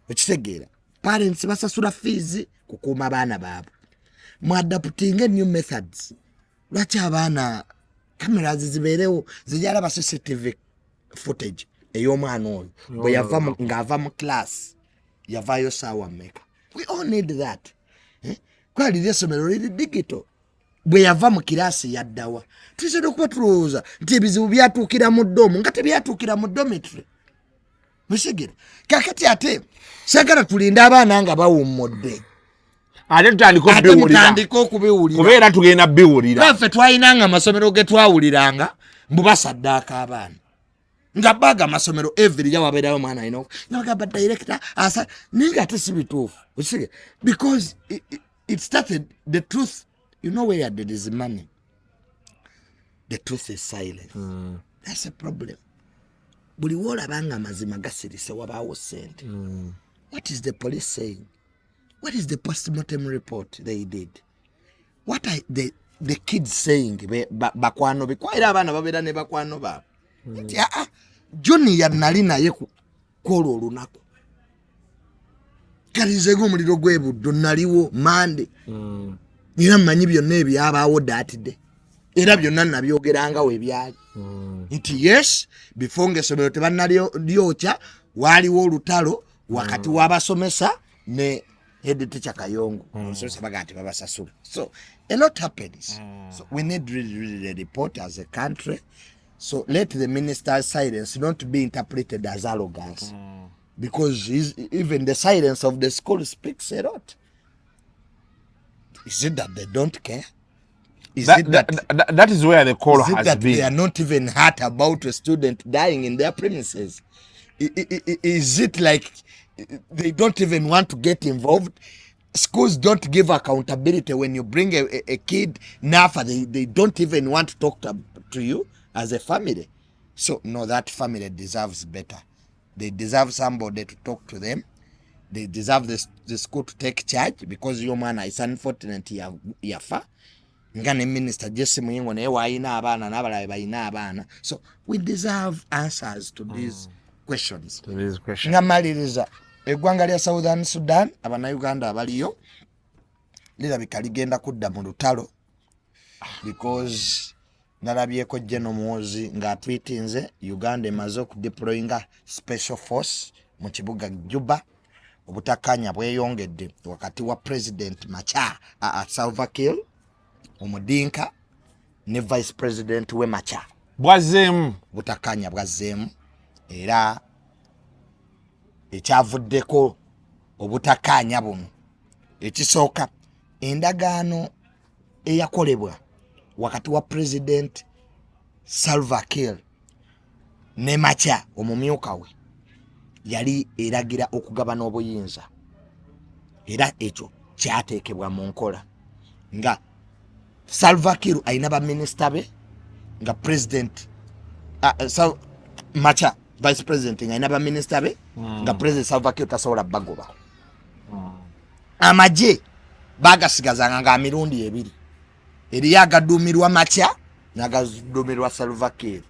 Ekitegeera parents basasula fees kukuuma abaana baabwe. Muadaptinge new methods. Lwaki abaana cameras zibeerewo zijala ba CCTV footage ey'omwana oyo bwe yava ng'ava mu class yavaayo saawa mmeka. We all need that. Kwali ly'essomero liri digital. Bwe yava mu kiraasi yaddawa. Tusobola okuba tulowooza nti ebizibu byatuukira mu ddomu nga tebyatuukira mu dormitory. Musigire. Kakati ate sagala tulinde abaana nga bawummudde. Ate tutandika okubiwulira. Kubeera tugenda biwulira. Naffe twalinanga amasomero ge twawuliranga mbu basaddaaka abaana. Nga baga amasomero every year wabeerayo omwana alina nagamba director asa ninga ate si bituufu. Because it started, the truth, you know where there is money. The truth is silent. That's a problem. Buli wolabanga amazima gasirise wabaawo ssente. What is the police saying? What is the postmortem report they did? What are the kids saying? Bakwano bikwaira abana babera ne bakwano ba. Junior nali naye kolo olunaku. Kalizego omuliro gwebuddo naliwo Monday. Era mmanyi byonna ebyabaawo that day. Era byonna nabyogeranga we byali. Nti yes, before ng'essomero tebannalyookya waaliwo olutalo wakati w'abasomesa ne head teacher Kayongo. Abasomesa baga nti babasasula. So a lot happens. So we need really a report as a country. So let the minister's silence not be interpreted as arrogance. Because even the silence of the school speaks a lot. Is it that they don't care? That is where the call has that been. They are not even hurt about a student dying in their premises? Is it like they don't even want to get involved? Schools don't give accountability when you bring a kid NAFA. They don't even want to talk to you as a family. So no, that family deserves better. They deserve somebody to talk to them. They deserve the school to take charge, because your man is unfortunate yafa. Ngane minister Jesse Muyingo ne waina abana nabalabe bayina abana. So we deserve answers to these questions. Ngamaliriza eggwanga lya Southern Sudan abana Uganda abaliyo lirabika ligenda kudda mu lutalo, because nalabyeko General Muhoozi ng'atwitinze Uganda emaze okudeployinga special force mu kibuga Juba. Obutakanya bweyongedde wakati wa President Machar Salva Kiir omudinka ne Vice President we Machar bwazeemu butakanya bwazeemu, era ekyavuddeko obutakanya buno ekisooka endagaano eyakolebwa wakati wa President Salva Kiir ne Machar omumyuka we yali eragira okugabana obuyinza, era ekyo kyateekebwa mu nkola nga Salva Kiir ayina baminister be nga President Machar Vice President ayina baminister be nga President Salva Kiir tasobola bagoba. Amagye bagasigazanga nga mirundi ebiri, eriyo agaduumirwa Machar n'agaduumirwa Salva Kiir,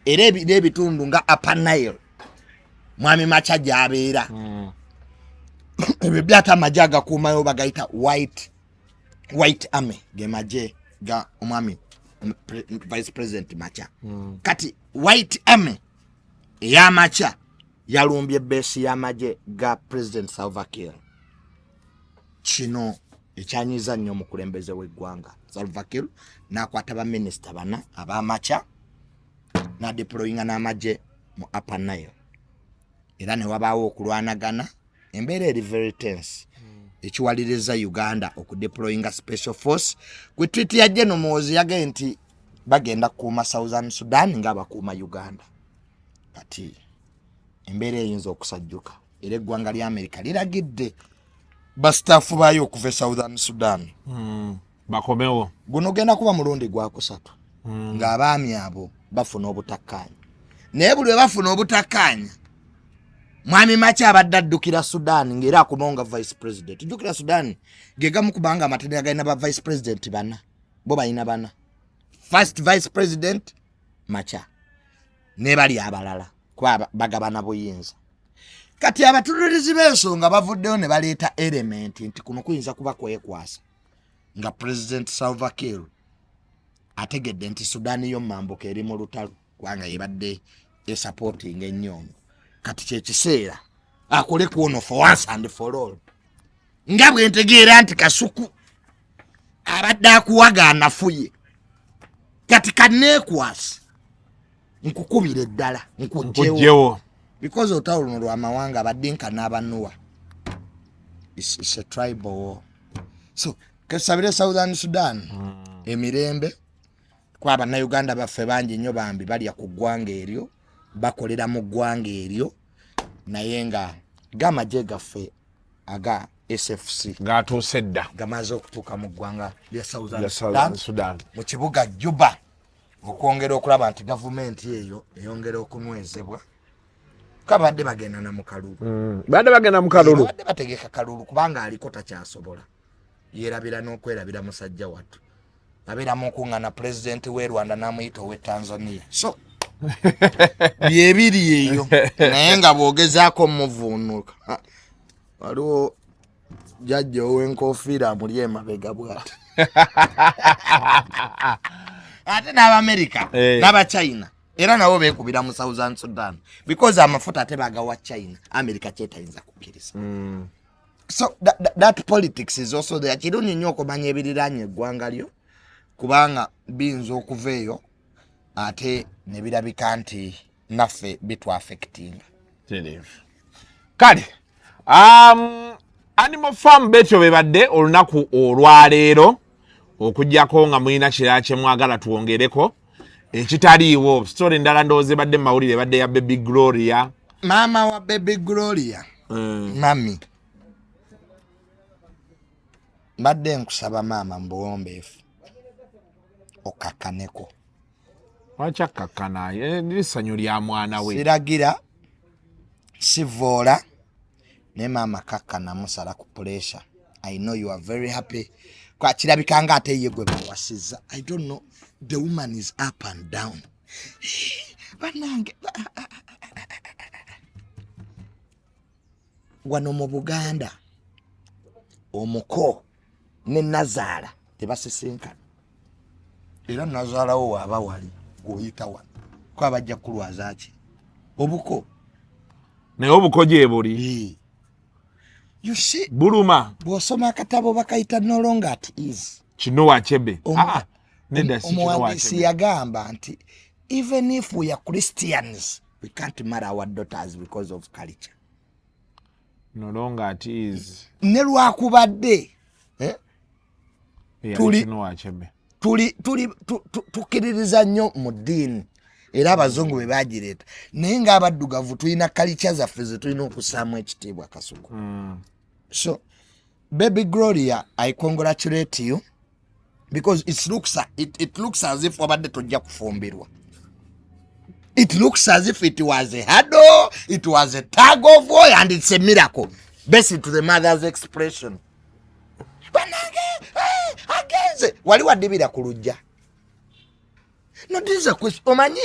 era ebitundu nga Upper Nile mwami Machar gy'abeera ebyo byata amagye agakuumayo bagayita white army ge magye ga omwami Vice President Machar. Kati white army eya Machar yalumbye base y'amagye ga President Salva Kiir. Kino ekyanyiza nnyo omukulembeze w'eggwanga. Salva Kiir n'akwata baminisita bana aba Machar n'adeployinga n'amagye mu Upper Nile, era ne wabaawo okulwanagana, embeera eri very tense, ekiwaliriza Uganda okudeployinga special force. Ku tweet ya General Muhoozi yagambye nti bagenda kukuuma Southern Sudan ng'abakuuma Uganda. Kati embeera eyinza okusajjuka, era eggwanga lya America liragidde bastaafu baayo okuva Southern Sudan bakomewo. Guno genda kuba mulundi gwa kusatu ng'abaami abo bafuna obutakkaanya, naye buli we bafuna obutakkaanya mwami Machar abadde addukira Sudan ng'era akumonga Vice President. Ddukira Sudan ge gamu kubanga amatendera galina ba Vice President bana, bo balina bana. First Vice President Machar ne bali abalala kuba bagabana buyinza. Kati abatulirizi b'ensonga bavuddeyo ne baleeta element nti kuno kuyinza kuba kwekwasa nga President Salva Kiir ategedde nti Sudan yo mambuka eri mu lutalo kubanga yebadde supporting ennyo. Kati kyekiseera akole kuono for once and for all, nga bwe ntegeera nti Kasuku abadde akuwagaana fuye. Kati kaneekwasa nkukubira eddala nkujjewo, because olutalo luno lw'amawanga abadinka n'abanuwa. It's a tribal war. So kesabire Southern Sudan emirembe, kwa Abannayuganda baffe bangi nnyo bambi balya ku ggwanga eryo, bakolera mu ggwanga eryo, naye nga gamagye gaffe aga SFC ng'atuuse dda gamaze okutuuka mu ggwanga lya Southern Sudan mu kibuga Juba okwongera okulaba nti gavumenti eyo eyongera okunywezebwa kabadde bagenda na mukalulu badde bategeka kalulu kubanga aliko takyasobola yerabira n'okwerabira musajja wattu abeera mu kuŋŋaana pulezidenti w'e Rwanda n'amuyita ow'e Tanzania so byebiri eyo naye nga bw'ogezaako muvuunuka waliwo jjajja ow'enkofiira amuli emabega bw'ati ate n'Abamerika n'Abachina era nabo beekubira mu Southern Sudan because amafuta ate bagawa China America kyetayinza kukkiriza so that politics is also there kirungi nnyo okumanya ebiriranye eggwanga lyo kubanga biyinza okuva eyo ate ne birabika nti naffe bitwaffectinga kale Animal Farm betyo bebadde olunaku olwaleero okujjako nga mulina kirala kye mwagala tuwongereko ekitaliiwo story ndala ndowooza badde mawulire badde ya Baby Gloria maama wa Baby Gloria mami badde nkusaba maama mbuwombeefu okakkaneko wakyakkakkana essanyu lya mwana we siragira sivoola ne maama kakkana musala ku pressure I know you are very happy kwa kirabika nga ate ye gwe bawasizza I don't know the woman is up and down banange wano mu Buganda omuko ne Nazaala tebasisinkana era Nazaala wo aba wali goyita wano kwa bajja kulwaza ki obuko naye obuko gye buli you see buluma bw'osoma akatabo bakayita no longer at ease kino Achebe neda si kino Achebe yagamba nti even if we are Christians we can't marry our daughters because of culture no longer at ease ne lwakubadde tukiririza nnyo mu ddiini era abazungu be bagireeta naye ng'abaddugavu tulina kalicha zaffe ze tulina okussaamu ekitiibwa Kasuku so Baby Gloria I congratulate you because it looks as if wabadde tojja kufumbirwa it looks as if it was a hurdle it was a tug of war and it's a miracle based to the mother's expression banange agenze wali wadibira ku lujja no this is a question omanyi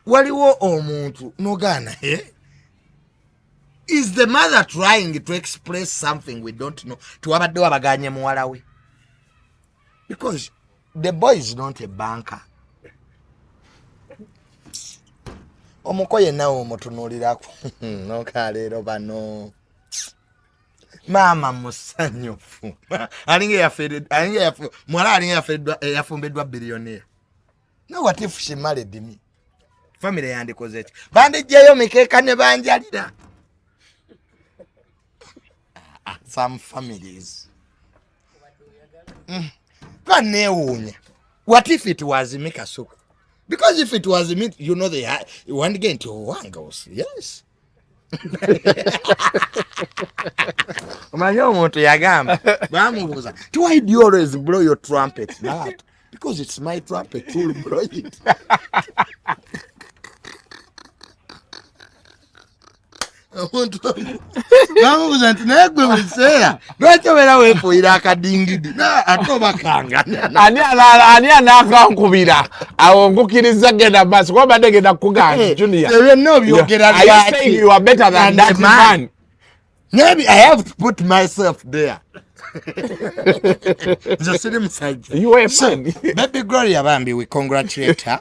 waliwo omuntu nogana is the mother trying to express something we don't know tuwabadde wabaganye muwala we because the boy is not a banker omukoye nawe omutunuulirako nokaleero bano maama musanyufu mwala alinga yafumbiddwa biliyoniya no what if she married me family yandikoze ki bandijjayo mikeeka ne banjalira some families baneewuunya what if it was me Kasuku because if it was me you know they want to get into wangles yes omanyi omuntu yagamba bamubuuza why do you always blow your trumpet not because it's my trumpet to blow it bamubuuza nti naye gwe buseera lwaki obeera weefuuyira akadingidi ate obakanga ani anaakankubira awo nkukiriza genda maaso kuba badde genda kukugamba Junior byonna obyogera lwaki you are better than that man maybe I have to put myself there nze siri musajja you are a man Baby Gloria bambi we congratulate her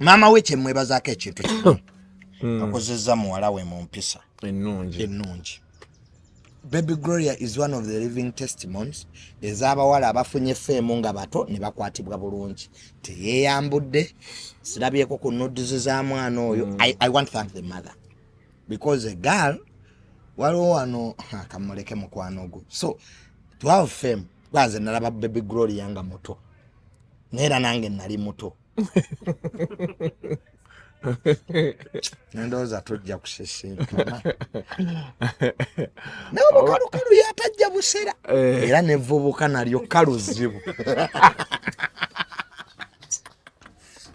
maama we kyemwebazaako ekintu kino akozezza muwala we mu mpisa ennungi Baby Gloria is one of the living testimonies ez'abawala abafunye feemu nga bato ne bakwatibwa bulungi teyeeyambudde sirabyeko ku nuduzi za mwana oyo I want to thank the mother because a girl waliwo wano kamuleke mukwano gwo so to have fame lwaze nalaba Baby Gloria nga muto neera nange nali muto ndowooza tojja kusisinkana naye obukalukalu yatajja busera era nevubuka nalyo kaluzibu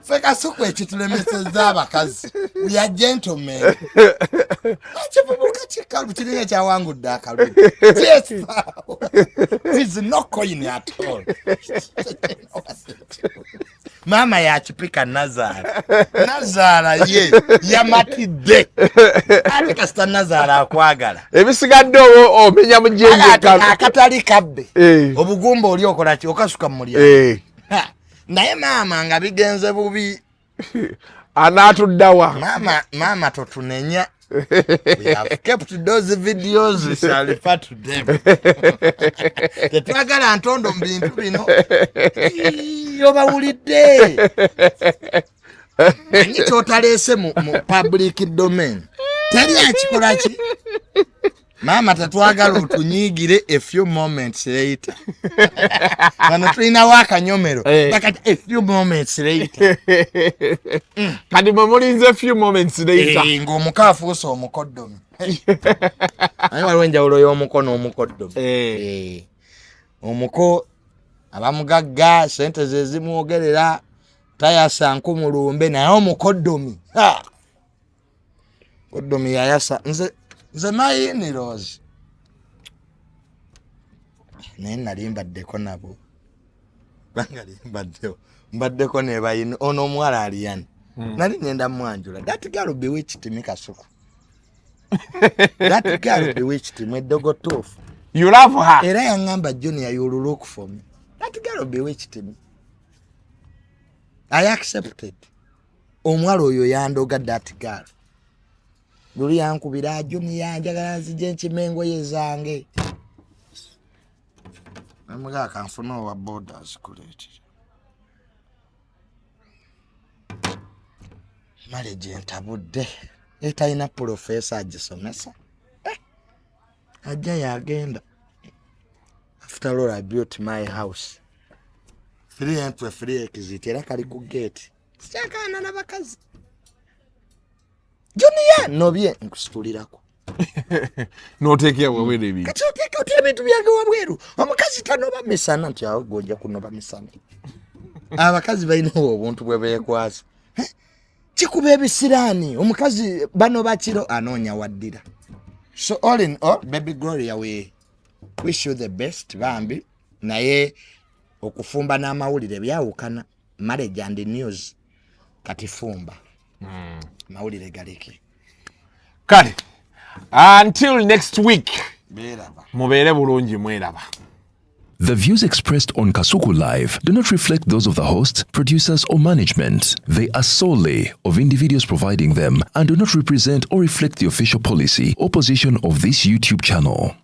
ffe akasuku ekitulemeseza abakazi we are gentlemen achivubuka chikalu chilinga chawangudde akalulu yes is no coin at all mama yachipika Nazara ye yamatidde ate kasita Nazara akwagala ebisigadde omenya mujenje akatali kabbe obugumba oli okola ki okasuka mu mulya naye mama nga bigenze bubi anatuddawa mama totunenya we have kept those videos, we shall refer to them. Tetwagala ntondo mu bintu bino yobawulidde anyi kyotaleese mu public domain teri akikola ki mama tatwagala otunyigire a few moments later wano tulina wakanyomero bakati a few moments later kati mulinze a few moments later ng'omukaafuusa omukoddomi ayi waliwo enjawulo y'omuko n'omukoddomi omuko abamugagga sente ze zimwogerera tayasa nkumulumbe naye omukoddomi koddomi yayasa nze mayini Rose naye nali mbaddeko nabo bangali mbaddeko ne bayini ono omuwala aliyani nali ngenda mwanjula that girl bewitched me kasuku that girl bewitched me dogotofu you love her era yangamba Junior you look for me that girl bewitched me I accepted omwala oyo yandoga that girl Luli yankubira Junior njagala nzije nkimengo yezange amuga kanfuna wa borders kuleti marriage entabudde etayina professor agisomesa ajja yagenda after all I built my house free entry free exit era kali ku gate sitakana nabakazi Junior nobye nkusitulirako notekya wawere bi kati oteka ebintu byange wabweru omukazi tanoba misana nti awo gojja kunoba misana abakazi balina obuntu bwe beekwasa kikuba ebisiraani omukazi bano bakiro anoonya waddira so all in all baby Gloria we wish you the best bambi naye okufumba n'amawulire byawukana marriage and news kati fumba mawulire galeke kale until next week mubeere bulungi mweraba. The views expressed on Kasuku Live do not reflect those of the host, producers, or management. They are solely of individuals providing them and do not represent or reflect the official policy or position of this YouTube channel.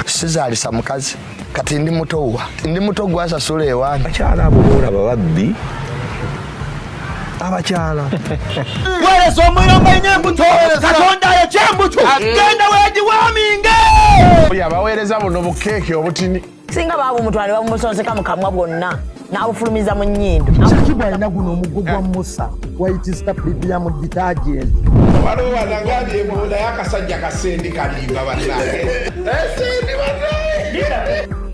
Sizalisa mukazi kati ndi muto gwasa sule ewange akyala abola bababbi abakyala wale somuyomba inyembuto katonda ya chembuto genda wedi waminge yabaweereza buno bukeeke obutini singa babu mutwala bamusonseka mukamwa bwonna n'abufulumiza mu nnyindo Sakibwa alina guno omuggo gwa Musa wayitista premium detergent waliwo wanangali eboda y'akasajja kasendi kalimba bannange esendi bannange